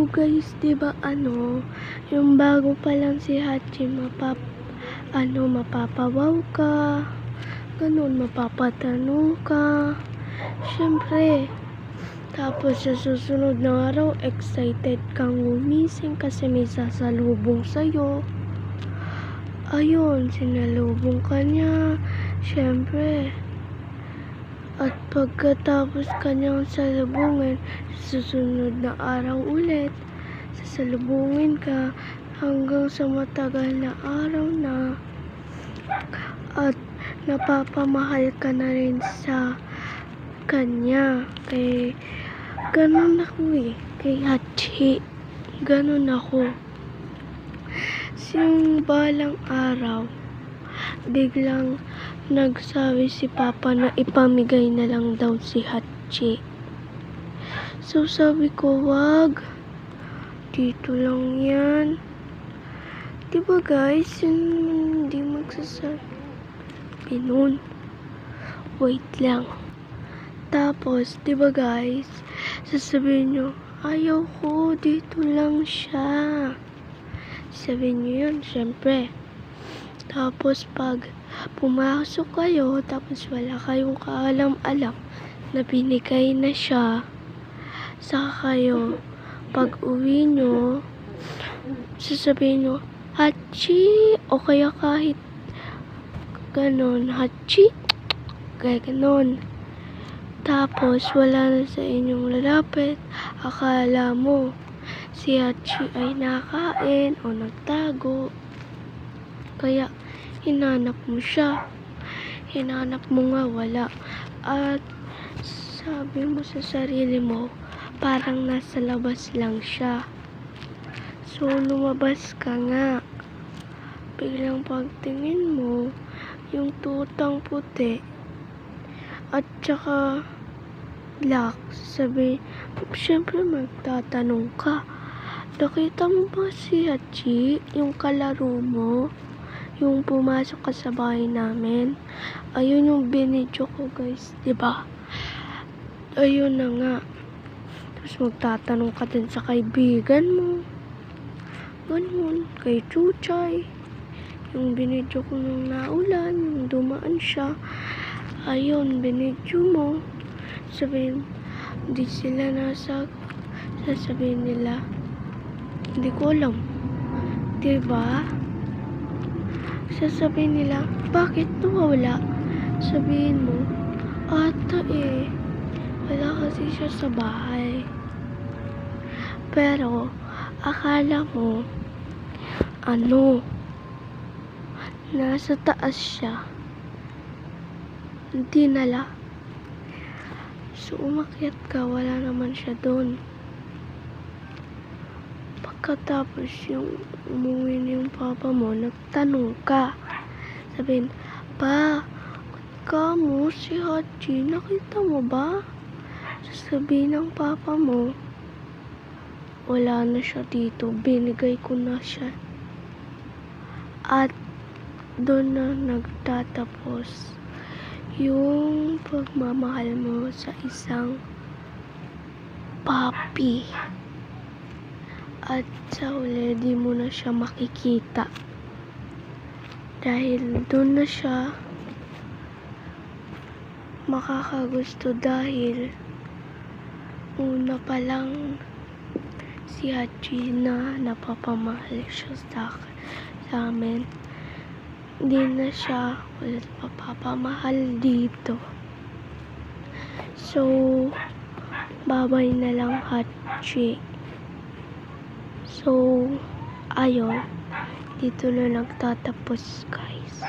So guys, 'di ba yung bago pa lang si Hachi mapapawaw ka, ganun, mapapatanong ka. Syempre, tapos sa susunod na araw, excited kang gumising kasi may sasalubong sa'yo. Ayun, sinalubong ka niya. Syempre, at pagkatapos kanyang salubungin, susunod na araw ulit, sasalubungin ka hanggang sa matagal na araw na. At napapamahal ka na rin sa kanya. Kay ganun ako kay Hachi. Ganun ako. Yung balang araw, biglang nagsabi si Papa na ipamigay na lang daw si Hachi. So sabi ko, wag. Dito lang yan. Diba guys, hindi magsasabi nun. Wait lang. Tapos, diba guys, sasabihin nyo, ayaw ko, dito lang siya. Sabihin nyo yun, syempre. Tapos pag pumasok kayo, tapos wala kayong kaalam-alam na binigay na siya, saka kayo, pag uwi nyo, sasabihin nyo, Hachi, o kaya kahit ganon, Hachi, kaya ganon. Tapos wala na sa inyong lalapit, akala mo si Hachi ay nakain o nagtago. Kaya hinanap mo siya. Hinanap mo nga, wala. At sabi mo sa sarili mo, parang nasa labas lang siya. So lumabas ka nga. Biglang pagtingin mo, yung tutang puti at saka black, syempre magtatanong ka, nakita mo ba si Hachi, yung kalaro mo, yung pumasok ka sa bahay namin? Ayun yung binidyo ko guys, diba? Ayun na nga. Tapos magtatanong ka din sa kaibigan mo, ganun, kay Chuchay, yung binidyo ko nung naulan, yung dumaan siya. Ayun, binidyo mo. Sabihin, hindi sila nasagot. Sasabihin nila, hindi ko alam. Diba? Sasabihin nila, bakit nawawala? Sabihin mo, ata wala kasi siya sa bahay. Pero, akala mo, nasa taas siya. Dinala. So, umakyat ka, wala naman siya doon. Pagkatapos yung umuwi na yung papa mo, nagtanong ka. Sabihin, Pa, ka mo si Hachi, nakita mo ba? Sasabihin ng papa mo, wala na siya dito, binigay ko na siya. At doon na nagtatapos yung pagmamahal mo sa isang papi. At sa huli, di mo na siya makikita. Dahil doon na siya makakagusto, dahil una pa lang si Hachi na napapamahal siya sa amin. Hindi na siya ulit mapapamahal dito. So, babay na lang Hachi. So, ayun, dito na nagtatapos guys.